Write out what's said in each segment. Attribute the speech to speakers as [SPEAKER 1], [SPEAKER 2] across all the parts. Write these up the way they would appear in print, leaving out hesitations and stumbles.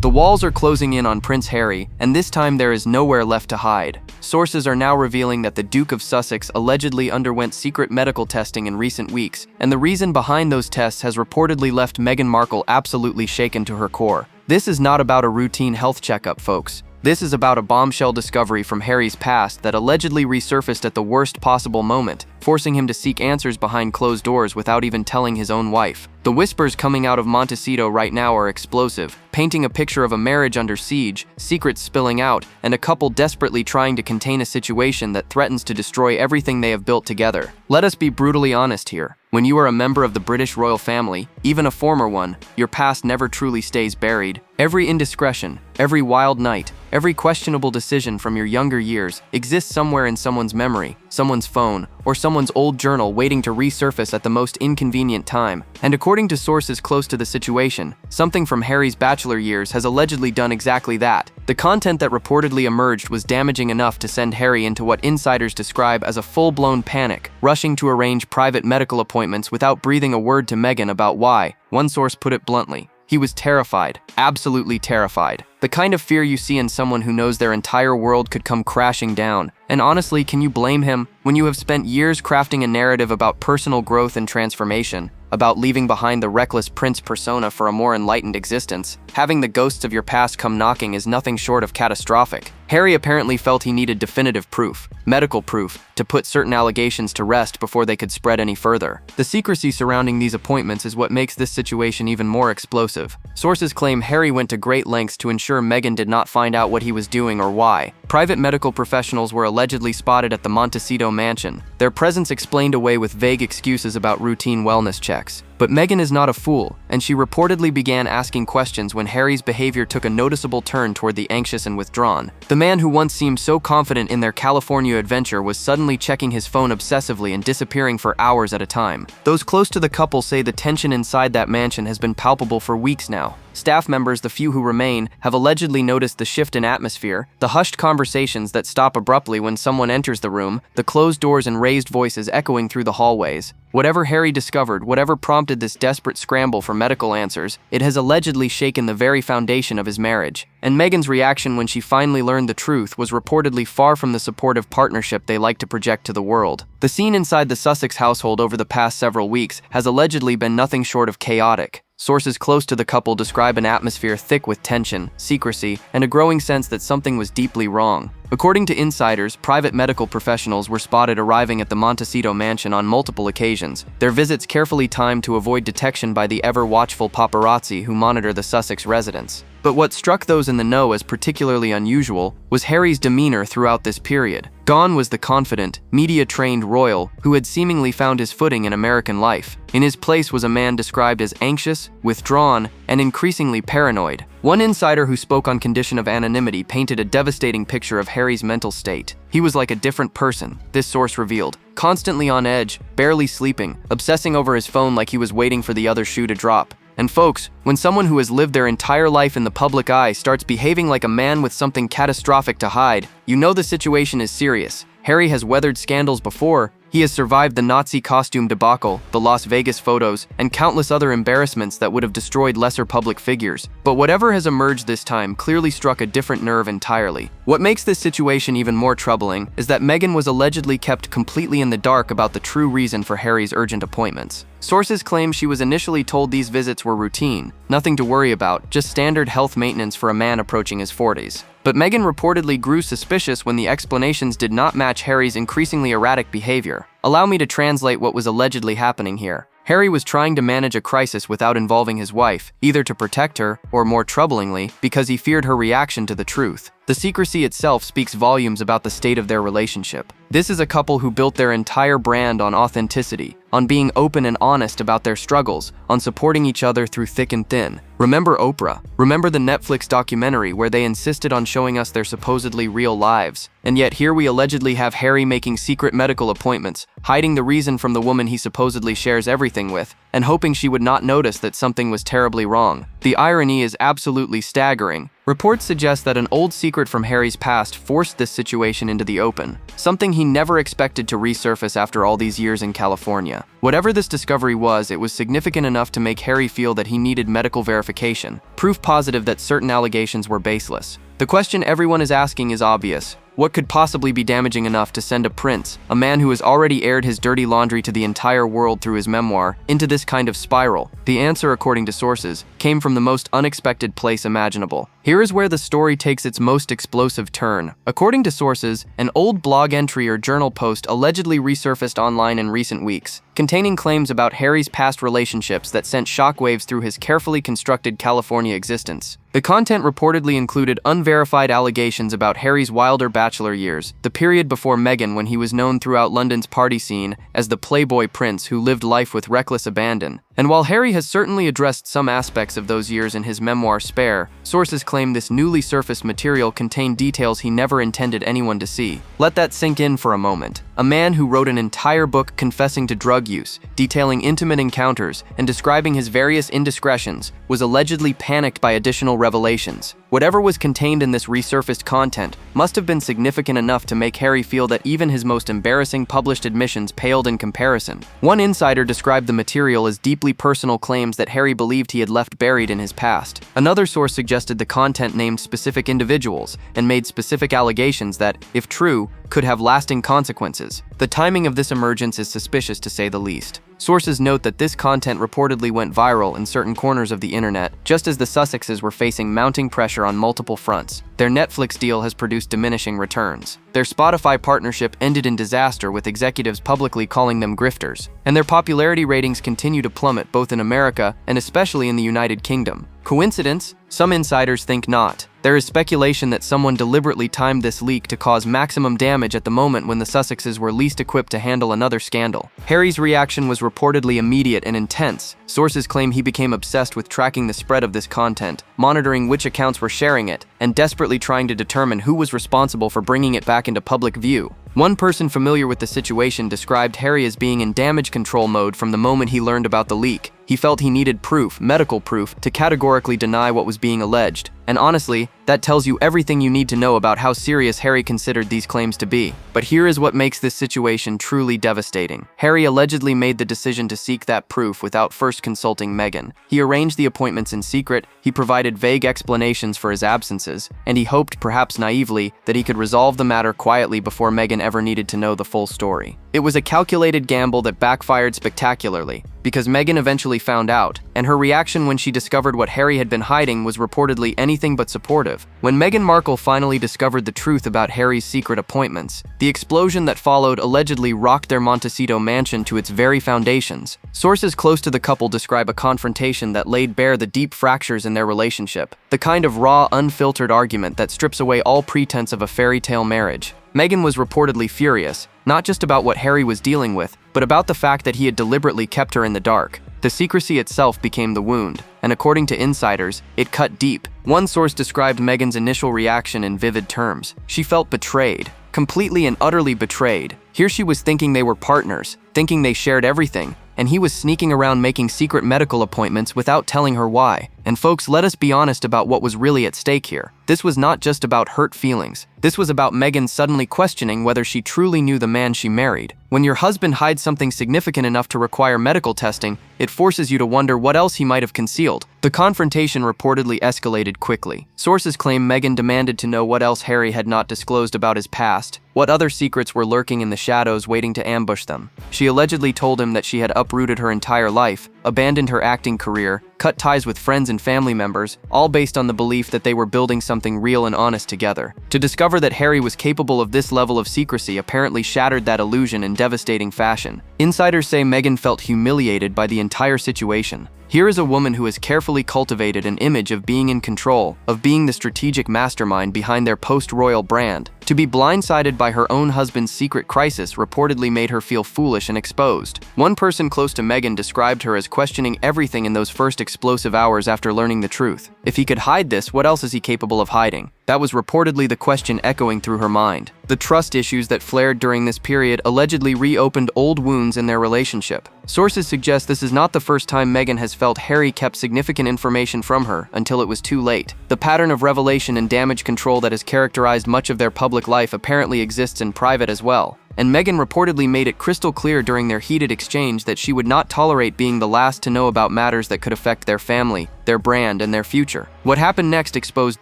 [SPEAKER 1] The walls are closing in on Prince Harry, and this time there is nowhere left to hide. Sources are now revealing that the Duke of Sussex allegedly underwent secret medical testing in recent weeks, and the reason behind those tests has reportedly left Meghan Markle absolutely shaken to her core. This is not about a routine health checkup, folks. This is about a bombshell discovery from Harry's past that allegedly resurfaced at the worst possible moment, forcing him to seek answers behind closed doors without even telling his own wife. The whispers coming out of Montecito right now are explosive, painting a picture of a marriage under siege, secrets spilling out, and a couple desperately trying to contain a situation that threatens to destroy everything they have built together. Let us be brutally honest here. When you are a member of the British royal family, even a former one, your past never truly stays buried. Every indiscretion, every wild night, every questionable decision from your younger years exists somewhere in someone's memory, someone's phone, or someone's old journal waiting to resurface at the most inconvenient time. And according to sources close to the situation, something from Harry's bachelor years has allegedly done exactly that. The content that reportedly emerged was damaging enough to send Harry into what insiders describe as a full-blown panic, rushing to arrange private medical appointments without breathing a word to Meghan about why. One source put it bluntly. He was terrified, absolutely terrified. The kind of fear you see in someone who knows their entire world could come crashing down. And honestly, can you blame him? When you have spent years crafting a narrative about personal growth and transformation, about leaving behind the reckless prince persona for a more enlightened existence, having the ghosts of your past come knocking is nothing short of catastrophic. Harry apparently felt he needed definitive proof, medical proof, to put certain allegations to rest before they could spread any further. The secrecy surrounding these appointments is what makes this situation even more explosive. Sources claim Harry went to great lengths to ensure Meghan did not find out what he was doing or why. Private medical professionals were allegedly spotted at the Montecito mansion. Their presence explained away with vague excuses about routine wellness checks. But Meghan is not a fool, and she reportedly began asking questions when Harry's behavior took a noticeable turn toward the anxious and withdrawn. The man who once seemed so confident in their California adventure was suddenly checking his phone obsessively and disappearing for hours at a time. Those close to the couple say the tension inside that mansion has been palpable for weeks now. Staff members, the few who remain, have allegedly noticed the shift in atmosphere, the hushed conversations that stop abruptly when someone enters the room, the closed doors and raised voices echoing through the hallways. Whatever Harry discovered, whatever prompted this desperate scramble for medical answers, it has allegedly shaken the very foundation of his marriage. And Meghan's reaction when she finally learned the truth was reportedly far from the supportive partnership they like to project to the world. The scene inside the Sussex household over the past several weeks has allegedly been nothing short of chaotic. Sources close to the couple describe an atmosphere thick with tension, secrecy, and a growing sense that something was deeply wrong. According to insiders, private medical professionals were spotted arriving at the Montecito mansion on multiple occasions, their visits carefully timed to avoid detection by the ever-watchful paparazzi who monitor the Sussex residence. But what struck those in the know as particularly unusual was Harry's demeanor throughout this period. Gone was the confident, media-trained royal who had seemingly found his footing in American life. In his place was a man described as anxious, withdrawn, and increasingly paranoid. One insider who spoke on condition of anonymity painted a devastating picture of Harry's mental state. He was like a different person, this source revealed, constantly on edge, barely sleeping, obsessing over his phone like he was waiting for the other shoe to drop. And folks, when someone who has lived their entire life in the public eye starts behaving like a man with something catastrophic to hide, you know the situation is serious. Harry has weathered scandals before. He has survived the Nazi costume debacle, the Las Vegas photos, and countless other embarrassments that would have destroyed lesser public figures. But whatever has emerged this time clearly struck a different nerve entirely. What makes this situation even more troubling is that Meghan was allegedly kept completely in the dark about the true reason for Harry's urgent appointments. Sources claim she was initially told these visits were routine, nothing to worry about, just standard health maintenance for a man approaching his 40s. But Meghan reportedly grew suspicious when the explanations did not match Harry's increasingly erratic behavior. Allow me to translate what was allegedly happening here. Harry was trying to manage a crisis without involving his wife, either to protect her, or more troublingly, because he feared her reaction to the truth. The secrecy itself speaks volumes about the state of their relationship. This is a couple who built their entire brand on authenticity, on being open and honest about their struggles, on supporting each other through thick and thin. Remember Oprah? Remember the Netflix documentary where they insisted on showing us their supposedly real lives? And yet here we allegedly have Harry making secret medical appointments, hiding the reason from the woman he supposedly shares everything with, and hoping she would not notice that something was terribly wrong. The irony is absolutely staggering. Reports suggest that an old secret from Harry's past forced this situation into the open, something he never expected to resurface after all these years in California. Whatever this discovery was, it was significant enough to make Harry feel that he needed medical verification, proof positive that certain allegations were baseless. The question everyone is asking is obvious. What could possibly be damaging enough to send a prince, a man who has already aired his dirty laundry to the entire world through his memoir, into this kind of spiral? The answer, according to sources, came from the most unexpected place imaginable. Here is where the story takes its most explosive turn. According to sources, an old blog entry or journal post allegedly resurfaced online in recent weeks, containing claims about Harry's past relationships that sent shockwaves through his carefully constructed California existence. The content reportedly included unverified allegations about Harry's wilder bachelor years, the period before Meghan when he was known throughout London's party scene as the playboy prince who lived life with reckless abandon. And while Harry has certainly addressed some aspects of those years in his memoir Spare, sources claim this newly surfaced material contained details he never intended anyone to see. Let that sink in for a moment. A man who wrote an entire book confessing to drug use, detailing intimate encounters, and describing his various indiscretions, was allegedly panicked by additional revelations. Whatever was contained in this resurfaced content must have been significant enough to make Harry feel that even his most embarrassing published admissions paled in comparison. One insider described the material as deeply personal claims that Harry believed he had left buried in his past. Another source suggested the content named specific individuals and made specific allegations that, if true, could have lasting consequences. The timing of this emergence is suspicious to say the least. Sources note that this content reportedly went viral in certain corners of the internet, just as the Sussexes were facing mounting pressure on multiple fronts. Their Netflix deal has produced diminishing returns. Their Spotify partnership ended in disaster, with executives publicly calling them grifters. And their popularity ratings continue to plummet both in America and especially in the United Kingdom. Coincidence? Some insiders think not. There is speculation that someone deliberately timed this leak to cause maximum damage at the moment when the Sussexes were least equipped to handle another scandal. Harry's reaction was reportedly immediate and intense. Sources claim he became obsessed with tracking the spread of this content, monitoring which accounts were sharing it, and desperately trying to determine who was responsible for bringing it back into public view. One person familiar with the situation described Harry as being in damage control mode from the moment he learned about the leak. He felt he needed proof, medical proof, to categorically deny what was being alleged. And honestly, that tells you everything you need to know about how serious Harry considered these claims to be. But here is what makes this situation truly devastating. Harry allegedly made the decision to seek that proof without first consulting Meghan. He arranged the appointments in secret, he provided vague explanations for his absences, and he hoped, perhaps naively, that he could resolve the matter quietly before Meghan ever needed to know the full story. It was a calculated gamble that backfired spectacularly, because Meghan eventually found out, and her reaction when she discovered what Harry had been hiding was reportedly anything but supportive. When Meghan Markle finally discovered the truth about Harry's secret appointments, the explosion that followed allegedly rocked their Montecito mansion to its very foundations. Sources close to the couple describe a confrontation that laid bare the deep fractures in their relationship, the kind of raw, unfiltered argument that strips away all pretense of a fairy tale marriage. Meghan was reportedly furious, not just about what Harry was dealing with, but about the fact that he had deliberately kept her in the dark. The secrecy itself became the wound, and according to insiders, it cut deep. One source described Meghan's initial reaction in vivid terms. She felt betrayed, completely and utterly betrayed. Here she was thinking they were partners, thinking they shared everything, and he was sneaking around making secret medical appointments without telling her why. And folks, let us be honest about what was really at stake here. This was not just about hurt feelings. This was about Meghan suddenly questioning whether she truly knew the man she married. When your husband hides something significant enough to require medical testing, it forces you to wonder what else he might have concealed. The confrontation reportedly escalated quickly. Sources claim Meghan demanded to know what else Harry had not disclosed about his past, what other secrets were lurking in the shadows waiting to ambush them. She allegedly told him that she had uprooted her entire life, abandoned her acting career, cut ties with friends and family members, all based on the belief that they were building something real and honest together. To discover that Harry was capable of this level of secrecy apparently shattered that illusion in devastating fashion. Insiders say Meghan felt humiliated by the entire situation. Here is a woman who has carefully cultivated an image of being in control, of being the strategic mastermind behind their post-royal brand. To be blindsided by her own husband's secret crisis reportedly made her feel foolish and exposed. One person close to Meghan described her as questioning everything in those first explosive hours after learning the truth. If he could hide this, what else is he capable of hiding? That was reportedly the question echoing through her mind. The trust issues that flared during this period allegedly reopened old wounds in their relationship. Sources suggest this is not the first time Meghan has felt Harry kept significant information from her until it was too late. The pattern of revelation and damage control that has characterized much of their public life apparently exists in private as well. And Meghan reportedly made it crystal clear during their heated exchange that she would not tolerate being the last to know about matters that could affect their family, their brand, and their future. What happened next exposed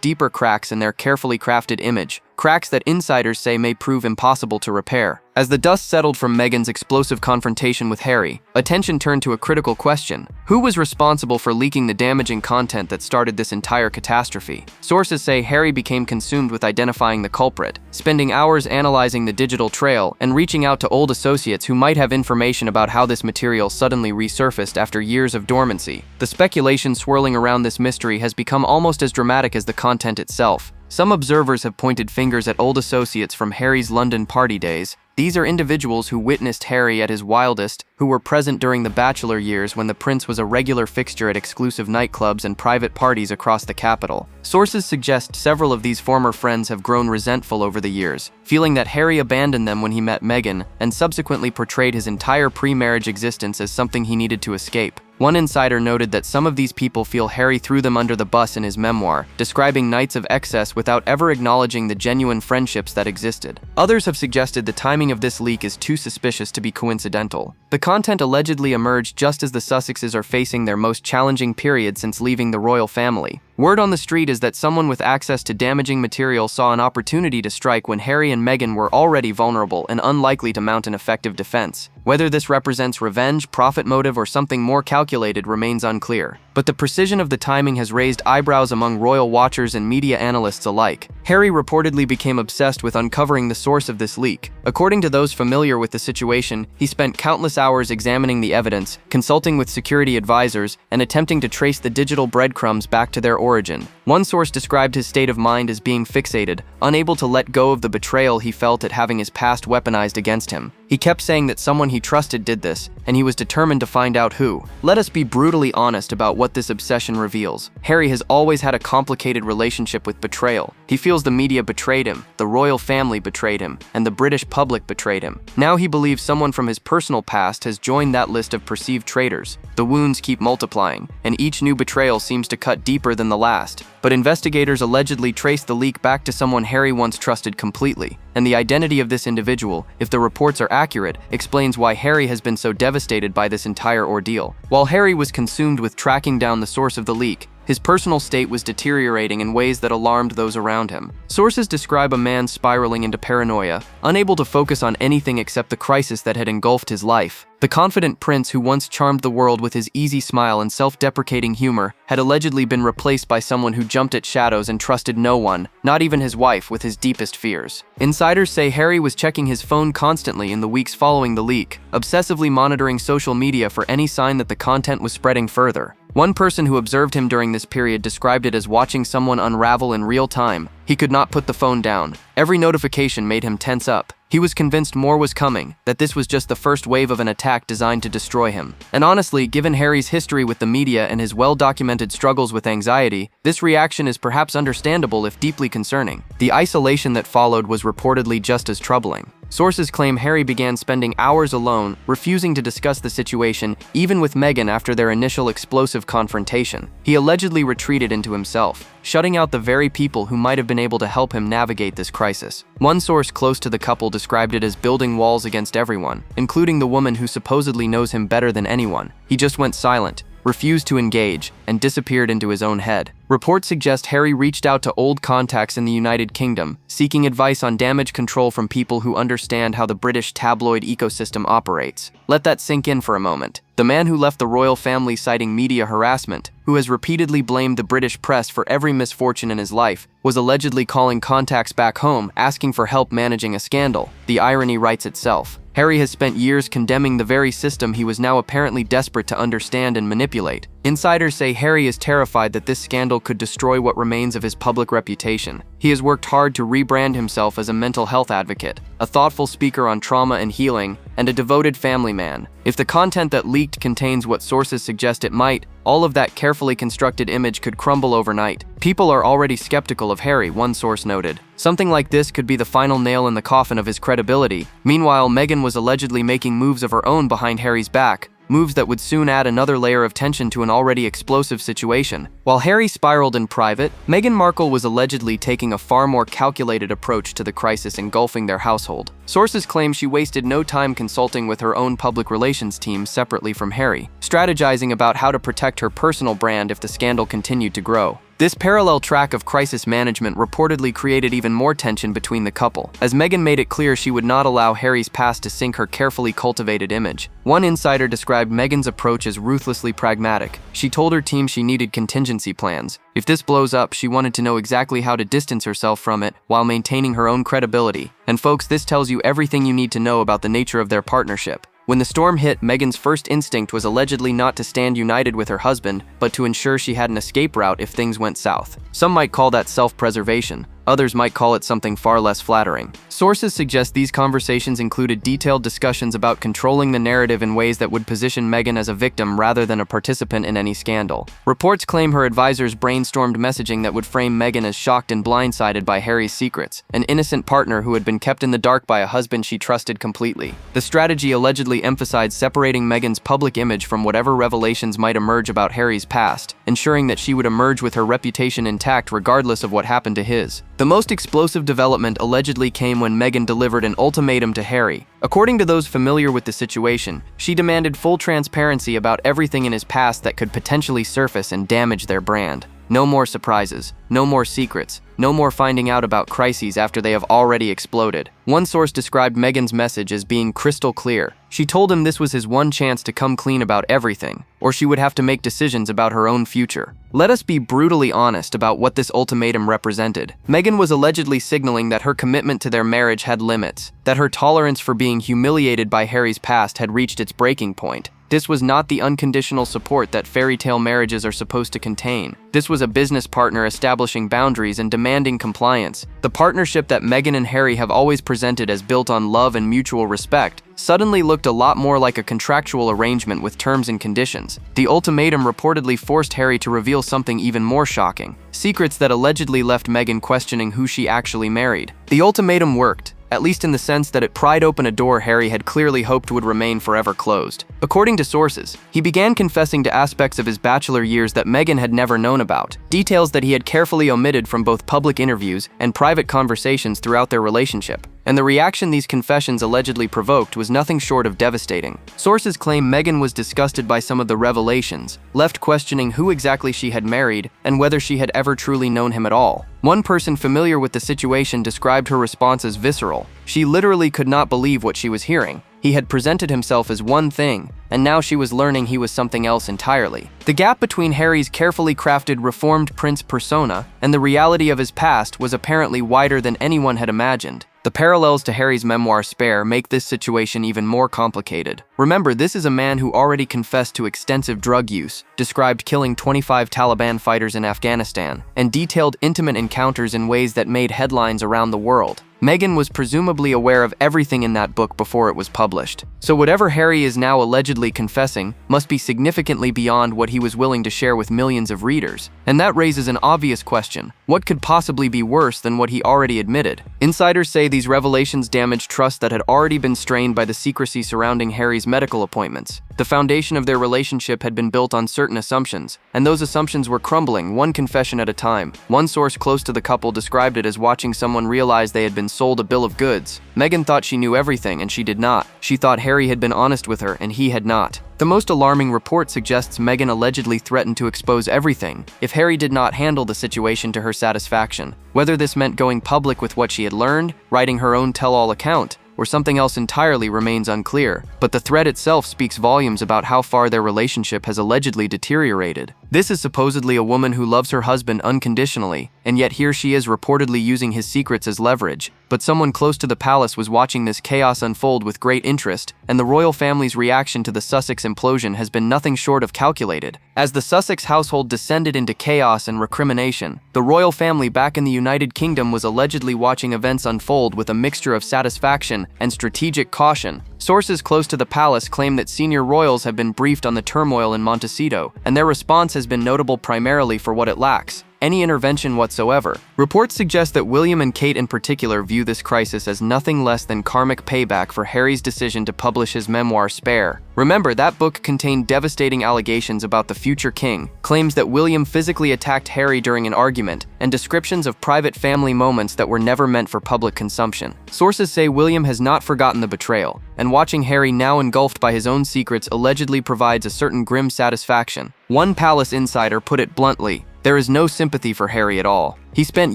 [SPEAKER 1] deeper cracks in their carefully crafted image, cracks that insiders say may prove impossible to repair. As the dust settled from Meghan's explosive confrontation with Harry, attention turned to a critical question: who was responsible for leaking the damaging content that started this entire catastrophe? Sources say Harry became consumed with identifying the culprit, spending hours analyzing the digital trail and reaching out to old associates who might have information about how this material suddenly resurfaced after years of dormancy. The speculation swirling around this mystery has become almost as dramatic as the content itself. Some observers have pointed fingers at old associates from Harry's London party days. These are individuals who witnessed Harry at his wildest, who were present during the bachelor years when the prince was a regular fixture at exclusive nightclubs and private parties across the capital. Sources suggest several of these former friends have grown resentful over the years, feeling that Harry abandoned them when he met Meghan and subsequently portrayed his entire pre-marriage existence as something he needed to escape. One insider noted that some of these people feel Harry threw them under the bus in his memoir, describing nights of excess without ever acknowledging the genuine friendships that existed. Others have suggested the timing of this leak is too suspicious to be coincidental. The content allegedly emerged just as the Sussexes are facing their most challenging period since leaving the royal family. Word on the street is that someone with access to damaging material saw an opportunity to strike when Harry and Meghan were already vulnerable and unlikely to mount an effective defense. Whether this represents revenge, profit motive, or something more calculated remains unclear. But the precision of the timing has raised eyebrows among royal watchers and media analysts alike. Harry reportedly became obsessed with uncovering the source of this leak. According to those familiar with the situation, he spent countless hours examining the evidence, consulting with security advisors, and attempting to trace the digital breadcrumbs back to their origin. One source described his state of mind as being fixated, unable to let go of the betrayal he felt at having his past weaponized against him. He kept saying that someone he trusted did this, and he was determined to find out who. Let us be brutally honest about what this obsession reveals. Harry has always had a complicated relationship with betrayal. He feels the media betrayed him, the royal family betrayed him, and the British public betrayed him. Now he believes someone from his personal past has joined that list of perceived traitors. The wounds keep multiplying, and each new betrayal seems to cut deeper than the last. But investigators allegedly traced the leak back to someone Harry once trusted completely, and the identity of this individual, if the reports are accurate, explains why Harry has been so devastated by this entire ordeal. While Harry was consumed with tracking down the source of the leak, his personal state was deteriorating in ways that alarmed those around him. Sources describe a man spiraling into paranoia, unable to focus on anything except the crisis that had engulfed his life. The confident prince who once charmed the world with his easy smile and self-deprecating humor had allegedly been replaced by someone who jumped at shadows and trusted no one, not even his wife, with his deepest fears. Insiders say Harry was checking his phone constantly in the weeks following the leak, obsessively monitoring social media for any sign that the content was spreading further. One person who observed him during this period described it as watching someone unravel in real time. He could not put the phone down. Every notification made him tense up. He was convinced more was coming, that this was just the first wave of an attack designed to destroy him. And honestly, given Harry's history with the media and his well-documented struggles with anxiety, this reaction is perhaps understandable if deeply concerning. The isolation that followed was reportedly just as troubling. Sources claim Harry began spending hours alone, refusing to discuss the situation, even with Meghan after their initial explosive confrontation. He allegedly retreated into himself, shutting out the very people who might have been able to help him navigate this crisis. One source close to the couple described it as building walls against everyone, including the woman who supposedly knows him better than anyone. He just went silent, refused to engage, and disappeared into his own head. Reports suggest Harry reached out to old contacts in the United Kingdom, seeking advice on damage control from people who understand how the British tabloid ecosystem operates. Let that sink in for a moment. The man who left the royal family citing media harassment, who has repeatedly blamed the British press for every misfortune in his life, was allegedly calling contacts back home, asking for help managing a scandal. The irony writes itself. Harry has spent years condemning the very system he was now apparently desperate to understand and manipulate. Insiders say Harry is terrified that this scandal could destroy what remains of his public reputation. He has worked hard to rebrand himself as a mental health advocate, a thoughtful speaker on trauma and healing, and a devoted family man. If the content that leaked contains what sources suggest it might, all of that carefully constructed image could crumble overnight. People are already skeptical of Harry, one source noted. Something like this could be the final nail in the coffin of his credibility. Meanwhile, Meghan was allegedly making moves of her own behind Harry's back, moves that would soon add another layer of tension to an already explosive situation. While Harry spiraled in private, Meghan Markle was allegedly taking a far more calculated approach to the crisis engulfing their household. Sources claim she wasted no time consulting with her own public relations team separately from Harry, strategizing about how to protect her personal brand if the scandal continued to grow. This parallel track of crisis management reportedly created even more tension between the couple, as Meghan made it clear she would not allow Harry's past to sink her carefully cultivated image. One insider described Meghan's approach as ruthlessly pragmatic. She told her team she needed contingency plans. If this blows up, she wanted to know exactly how to distance herself from it while maintaining her own credibility. And folks, this tells you everything you need to know about the nature of their partnership. When the storm hit, Meghan's first instinct was allegedly not to stand united with her husband, but to ensure she had an escape route if things went south. Some might call that self-preservation. Others might call it something far less flattering. Sources suggest these conversations included detailed discussions about controlling the narrative in ways that would position Meghan as a victim rather than a participant in any scandal. Reports claim her advisors brainstormed messaging that would frame Meghan as shocked and blindsided by Harry's secrets, an innocent partner who had been kept in the dark by a husband she trusted completely. The strategy allegedly emphasized separating Meghan's public image from whatever revelations might emerge about Harry's past, ensuring that she would emerge with her reputation intact regardless of what happened to his. The most explosive development allegedly came when Meghan delivered an ultimatum to Harry. According to those familiar with the situation, she demanded full transparency about everything in his past that could potentially surface and damage their brand. No more surprises, no more secrets, no more finding out about crises after they have already exploded. One source described Meghan's message as being crystal clear. She told him this was his one chance to come clean about everything, or she would have to make decisions about her own future. Let us be brutally honest about what this ultimatum represented. Meghan was allegedly signaling that her commitment to their marriage had limits, that her tolerance for being humiliated by Harry's past had reached its breaking point. This was not the unconditional support that fairy tale marriages are supposed to contain. This was a business partner establishing boundaries and demanding compliance. The partnership that Meghan and Harry have always presented as built on love and mutual respect suddenly looked a lot more like a contractual arrangement with terms and conditions. The ultimatum reportedly forced Harry to reveal something even more shocking: secrets that allegedly left Meghan questioning who she actually married. The ultimatum worked, at least in the sense that it pried open a door Harry had clearly hoped would remain forever closed. According to sources, he began confessing to aspects of his bachelor years that Meghan had never known about, details that he had carefully omitted from both public interviews and private conversations throughout their relationship. And the reaction these confessions allegedly provoked was nothing short of devastating. Sources claim Meghan was disgusted by some of the revelations, left questioning who exactly she had married and whether she had ever truly known him at all. One person familiar with the situation described her response as visceral. She literally could not believe what she was hearing. He had presented himself as one thing, and now she was learning he was something else entirely. The gap between Harry's carefully crafted reformed prince persona and the reality of his past was apparently wider than anyone had imagined. The parallels to Harry's memoir Spare make this situation even more complicated. Remember, this is a man who already confessed to extensive drug use, described killing 25 Taliban fighters in Afghanistan, and detailed intimate encounters in ways that made headlines around the world. Meghan was presumably aware of everything in that book before it was published. So whatever Harry is now allegedly confessing must be significantly beyond what he was willing to share with millions of readers. And that raises an obvious question: what could possibly be worse than what he already admitted? Insiders say these revelations damaged trust that had already been strained by the secrecy surrounding Harry's medical appointments. The foundation of their relationship had been built on certain assumptions, and those assumptions were crumbling, one confession at a time. One source close to the couple described it as watching someone realize they had been sold a bill of goods. Meghan thought she knew everything, and she did not. She thought Harry had been honest with her, and he had not. The most alarming report suggests Meghan allegedly threatened to expose everything if Harry did not handle the situation to her satisfaction. Whether this meant going public with what she had learned, writing her own tell-all account, or something else entirely remains unclear, but the threat itself speaks volumes about how far their relationship has allegedly deteriorated. This is supposedly a woman who loves her husband unconditionally, and yet here she is reportedly using his secrets as leverage. But someone close to the palace was watching this chaos unfold with great interest, and the royal family's reaction to the Sussex implosion has been nothing short of calculated. As the Sussex household descended into chaos and recrimination, the royal family back in the United Kingdom was allegedly watching events unfold with a mixture of satisfaction and strategic caution. Sources close to the palace claim that senior royals have been briefed on the turmoil in Montecito, and their response has been notable primarily for what it lacks: any intervention whatsoever. Reports suggest that William and Kate in particular view this crisis as nothing less than karmic payback for Harry's decision to publish his memoir Spare. Remember, that book contained devastating allegations about the future king, claims that William physically attacked Harry during an argument, and descriptions of private family moments that were never meant for public consumption. Sources say William has not forgotten the betrayal, and watching Harry now engulfed by his own secrets allegedly provides a certain grim satisfaction. One palace insider put it bluntly: there is no sympathy for Harry at all. He spent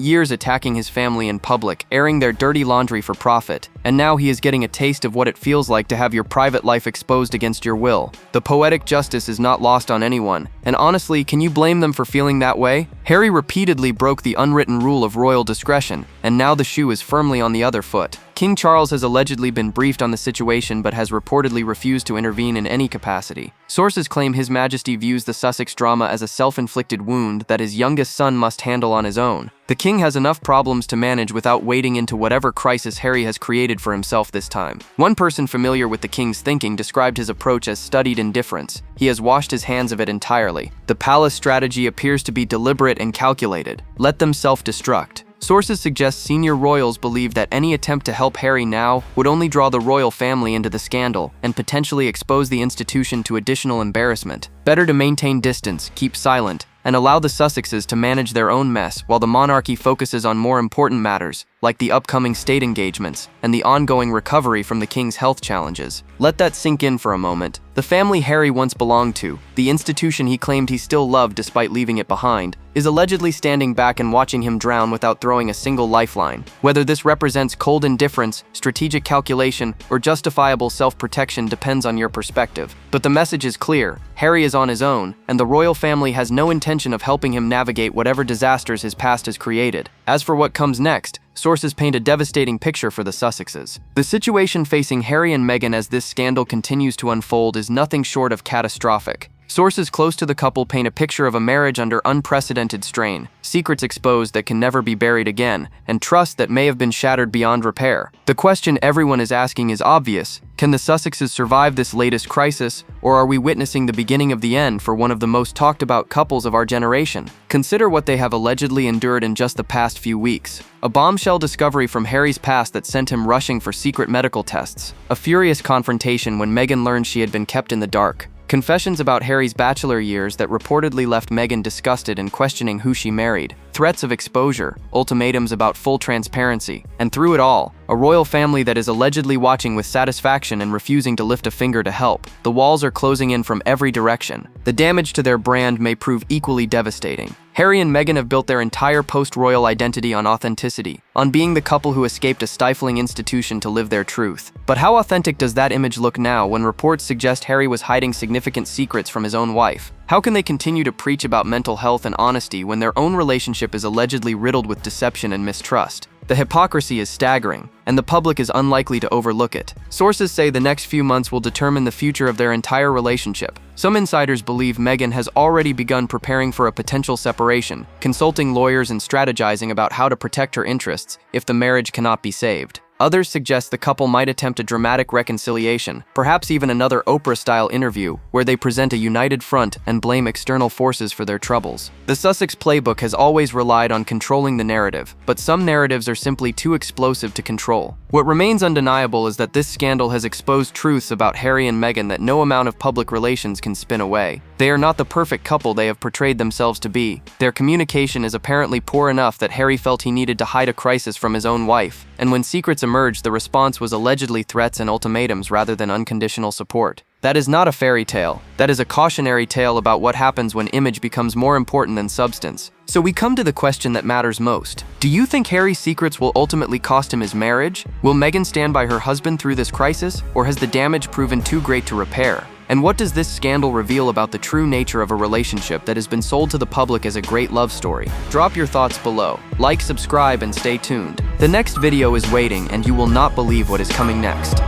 [SPEAKER 1] years attacking his family in public, airing their dirty laundry for profit, and now he is getting a taste of what it feels like to have your private life exposed against your will. The poetic justice is not lost on anyone, and honestly, can you blame them for feeling that way? Harry repeatedly broke the unwritten rule of royal discretion, and now the shoe is firmly on the other foot. King Charles has allegedly been briefed on the situation but has reportedly refused to intervene in any capacity. Sources claim His Majesty views the Sussex drama as a self-inflicted wound that his youngest son must handle on his own. The king has enough problems to manage without wading into whatever crisis Harry has created for himself this time. One person familiar with the king's thinking described his approach as studied indifference. He has washed his hands of it entirely. The palace strategy appears to be deliberate and calculated. Let them self-destruct. Sources suggest senior royals believe that any attempt to help Harry now would only draw the royal family into the scandal and potentially expose the institution to additional embarrassment. Better to maintain distance, keep silent, and allow the Sussexes to manage their own mess while the monarchy focuses on more important matters, like the upcoming state engagements and the ongoing recovery from the king's health challenges. Let that sink in for a moment. The family Harry once belonged to, the institution he claimed he still loved despite leaving it behind, is allegedly standing back and watching him drown without throwing a single lifeline. Whether this represents cold indifference, strategic calculation, or justifiable self-protection depends on your perspective. But the message is clear: Harry is on his own, and the royal family has no intention of helping him navigate whatever disasters his past has created. As for what comes next, sources paint a devastating picture for the Sussexes. The situation facing Harry and Meghan as this scandal continues to unfold is nothing short of catastrophic. Sources close to the couple paint a picture of a marriage under unprecedented strain, secrets exposed that can never be buried again, and trust that may have been shattered beyond repair. The question everyone is asking is obvious: can the Sussexes survive this latest crisis, or are we witnessing the beginning of the end for one of the most talked about couples of our generation? Consider what they have allegedly endured in just the past few weeks. A bombshell discovery from Harry's past that sent him rushing for secret medical tests. A furious confrontation when Meghan learned she had been kept in the dark. Confessions about Harry's bachelor years that reportedly left Meghan disgusted and questioning who she married. Threats of exposure, ultimatums about full transparency, and through it all, a royal family that is allegedly watching with satisfaction and refusing to lift a finger to help. The walls are closing in from every direction. The damage to their brand may prove equally devastating. Harry and Meghan have built their entire post-royal identity on authenticity, on being the couple who escaped a stifling institution to live their truth. But how authentic does that image look now when reports suggest Harry was hiding significant secrets from his own wife? How can they continue to preach about mental health and honesty when their own relationship is allegedly riddled with deception and mistrust? The hypocrisy is staggering, and the public is unlikely to overlook it. Sources say the next few months will determine the future of their entire relationship. Some insiders believe Meghan has already begun preparing for a potential separation, consulting lawyers and strategizing about how to protect her interests if the marriage cannot be saved. Others suggest the couple might attempt a dramatic reconciliation, perhaps even another Oprah-style interview, where they present a united front and blame external forces for their troubles. The Sussex playbook has always relied on controlling the narrative, but some narratives are simply too explosive to control. What remains undeniable is that this scandal has exposed truths about Harry and Meghan that no amount of public relations can spin away. They are not the perfect couple they have portrayed themselves to be. Their communication is apparently poor enough that Harry felt he needed to hide a crisis from his own wife, and when secrets emerged, the response was allegedly threats and ultimatums rather than unconditional support. That is not a fairy tale. That is a cautionary tale about what happens when image becomes more important than substance. So we come to the question that matters most. Do you think Harry's secrets will ultimately cost him his marriage? Will Meghan stand by her husband through this crisis, or has the damage proven too great to repair? And what does this scandal reveal about the true nature of a relationship that has been sold to the public as a great love story? Drop your thoughts below. Like, subscribe, and stay tuned. The next video is waiting, and you will not believe what is coming next.